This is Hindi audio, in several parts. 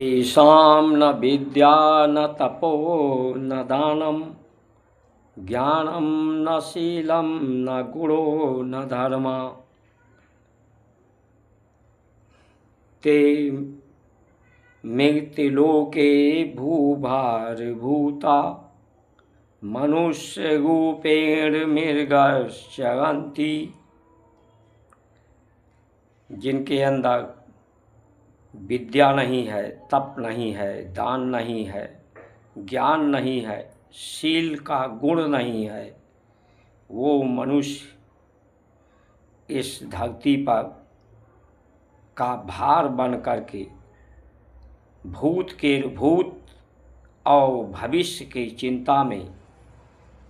तेषां न विद्या न तपो न दानं ज्ञानं न शीलं न गुणो न धर्म ते मृत्युलोके भूभारभूता मनुष्यरूपेण मृगश्चरन्ति। जिनके अंदर विद्या नहीं है, तप नहीं है, दान नहीं है, ज्ञान नहीं है, शील का गुण नहीं है, वो मनुष्य इस धरती पर का भार बन करके भूत और भविष्य की चिंता में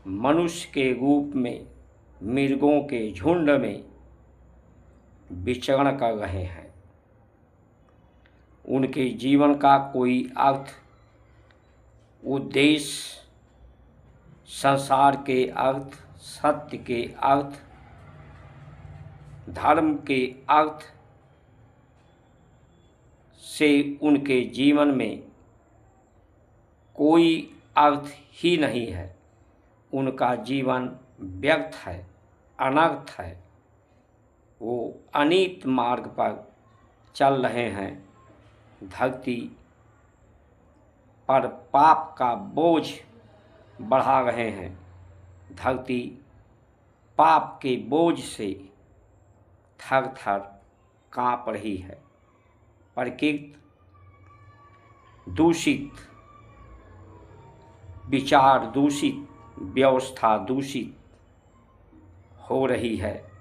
मनुष्य के रूप में मृगों के झुंड में विचरण कर रहे हैं। उनके जीवन का कोई अर्थ, उद्देश्य, संसार के अर्थ, सत्य के अर्थ, धर्म के अर्थ से उनके जीवन में कोई अर्थ ही नहीं है। उनका जीवन व्यर्थ है, अनर्थ है। वो अनीत मार्ग पर चल रहे हैं। धरती पर पाप का बोझ बढ़ा रहे हैं। धरती पाप के बोझ से थर थर काँप रही है। प्रकृति दूषित, विचार दूषित, व्यवस्था दूषित हो रही है।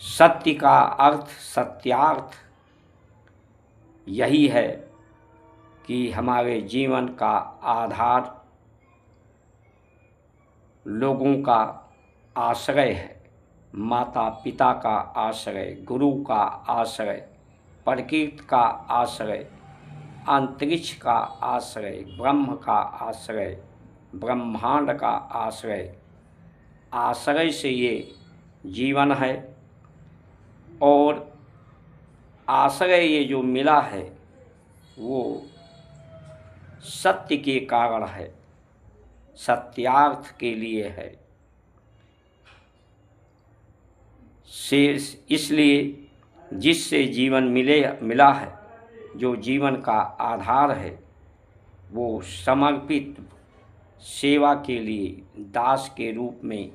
सत्य का अर्थ, सत्यार्थ यही है कि हमारे जीवन का आधार लोगों का आश्रय है। माता पिता का आश्रय, गुरु का आश्रय, प्रकृति का आश्रय, अंतरिक्ष का आश्रय, ब्रह्म का आश्रय, ब्रह्मांड का आश्रय। आश्रय से ये जीवन है और आश्रय ये जो मिला है वो सत्य के कारण है, सत्यार्थ के लिए है। इसलिए जिससे जीवन मिला है, जो जीवन का आधार है, वो समर्पित सेवा के लिए दास के रूप में,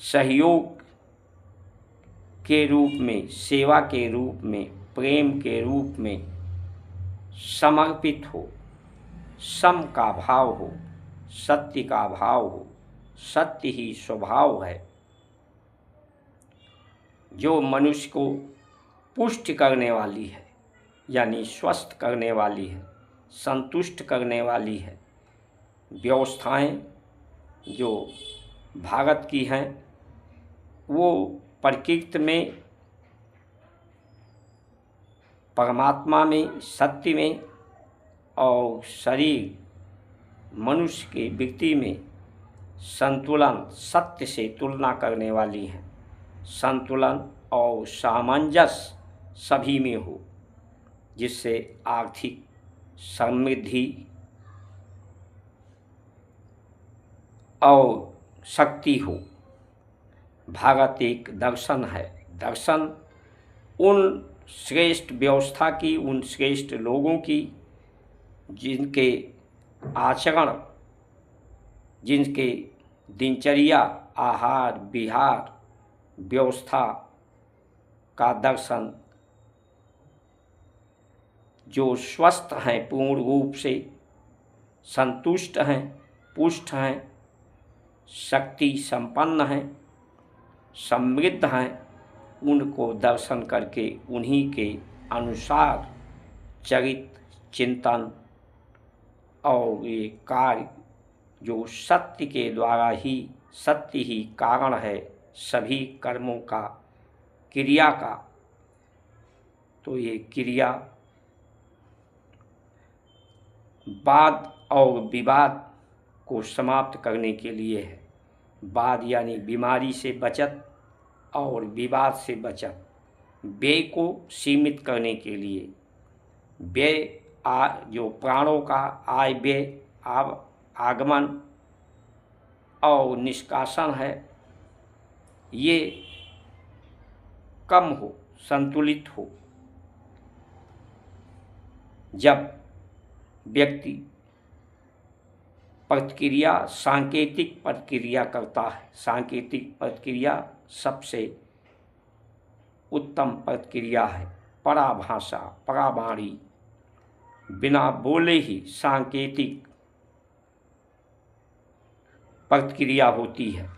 सहयोग के रूप में, सेवा के रूप में, प्रेम के रूप में समर्पित हो, सम का भाव हो, सत्य का भाव हो। सत्य ही स्वभाव है जो मनुष्य को पुष्ट करने वाली है, यानी स्वस्थ करने वाली है, संतुष्ट करने वाली है। व्यवस्थाएं जो भारत की हैं वो प्रकृति में, परमात्मा में, सत्य में और शरीर मनुष्य के व्यक्ति में संतुलन, सत्य से तुलना करने वाली हैं। संतुलन और सामंजस्य सभी में हो, जिससे आर्थिक समृद्धि और शक्ति हो। भारत एक दर्शन है। दर्शन उन श्रेष्ठ व्यवस्था की, उन श्रेष्ठ लोगों की जिनके आचरण, जिनके दिनचर्या, आहार विहार व्यवस्था का दर्शन, जो स्वस्थ हैं, पूर्ण रूप से संतुष्ट हैं, पुष्ट हैं, शक्ति संपन्न हैं, समृद्ध हैं, उनको दर्शन करके उन्हीं के अनुसार चरित्र, चिंतन और ये कार्य जो सत्य के द्वारा ही, सत्य ही कारण है सभी कर्मों का, क्रिया का, तो ये क्रिया वाद और विवाद को समाप्त करने के लिए है। वाद यानी बीमारी से बचत और विवाद से बचत। व्यय को सीमित करने के लिए व्यय जो प्राणों का आय व्यय आगमन और निष्कासन है, ये कम हो, संतुलित हो। जब व्यक्ति प्रतिक्रिया सांकेतिक प्रतिक्रिया करता है, सांकेतिक प्रतिक्रिया सबसे उत्तम प्रतिक्रिया है। पराभाषा, परावाणी, बिना बोले ही सांकेतिक प्रतिक्रिया होती है।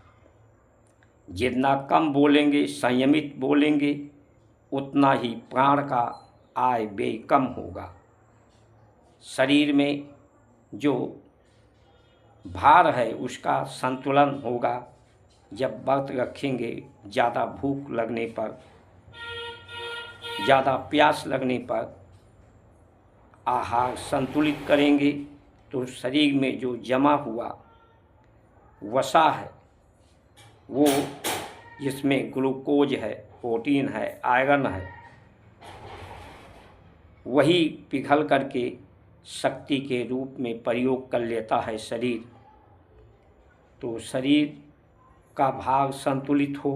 जितना कम बोलेंगे, संयमित बोलेंगे, उतना ही प्राण का आय व्यय कम होगा। शरीर में जो भार है उसका संतुलन होगा। जब व्रत रखेंगे, ज़्यादा भूख लगने पर, ज़्यादा प्यास लगने पर आहार संतुलित करेंगे तो शरीर में जो जमा हुआ वसा है, वो जिसमें ग्लूकोज है, प्रोटीन है, आयरन है, वही पिघल करके शक्ति के रूप में प्रयोग कर लेता है शरीर। तो शरीर का भाग संतुलित हो,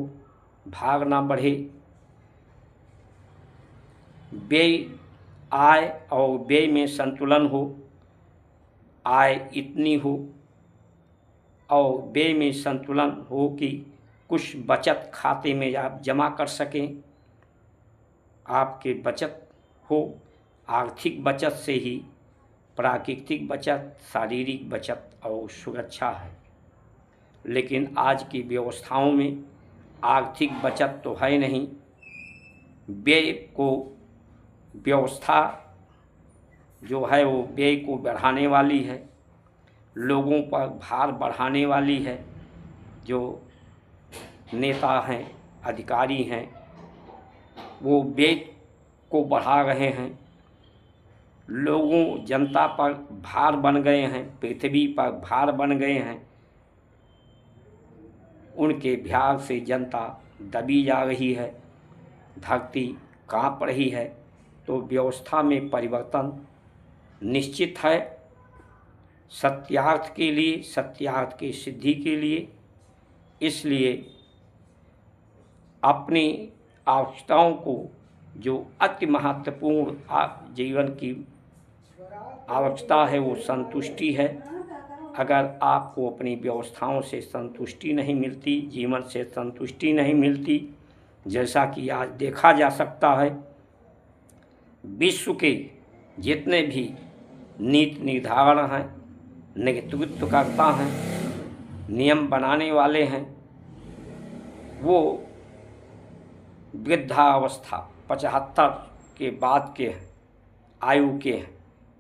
भाग ना बढ़े। व्यय, आय और व्यय में संतुलन हो, आय इतनी हो और व्यय में संतुलन हो कि कुछ बचत खाते में आप जमा कर सकें। आपके बचत हो, आर्थिक बचत से ही प्राकृतिक बचत, शारीरिक बचत और सुरक्षा है। लेकिन आज की व्यवस्थाओं में आर्थिक बचत तो है नहीं। व्यय को व्यवस्था जो है वो व्यय को बढ़ाने वाली है, लोगों पर भार बढ़ाने वाली है। जो नेता हैं, अधिकारी हैं, वो व्यय को बढ़ा रहे हैं। लोगों, जनता पर भार बन गए हैं, पृथ्वी पर भार बन गए हैं। उनके भार से जनता दबी जा रही है, धरती कांप रही है। तो व्यवस्था में परिवर्तन निश्चित है। सत्यार्थ के लिए, सत्यार्थ की सिद्धि के लिए, इसलिए अपनी आवश्यकताओं को, जो अति महत्वपूर्ण जीवन की आवश्यकता है, वो संतुष्टि है। अगर आपको अपनी व्यवस्थाओं से संतुष्टि नहीं मिलती, जीवन से संतुष्टि नहीं मिलती, जैसा कि आज देखा जा सकता है, विश्व के जितने भी नीति निर्धारण हैं, नेतृत्व करता हैं, नियम बनाने वाले हैं, वो वृद्धावस्था 75 के बाद के हैं, आयु के हैं।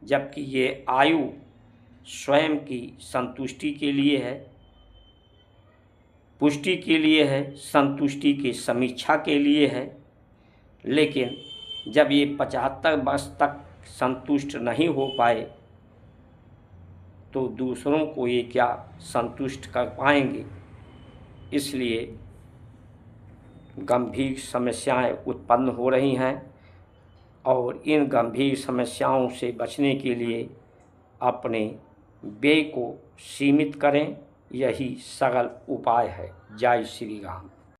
जबकि ये आयु स्वयं की संतुष्टि के लिए है, पुष्टि के लिए है, संतुष्टि की समीक्षा के लिए है। लेकिन जब ये 75 वर्ष तक संतुष्ट नहीं हो पाए तो दूसरों को ये क्या संतुष्ट कर पाएंगे। इसलिए गंभीर समस्याएं उत्पन्न हो रही हैं और इन गंभीर समस्याओं से बचने के लिए अपने व्यय को सीमित करें, यही सरल उपाय है। जय श्री राम।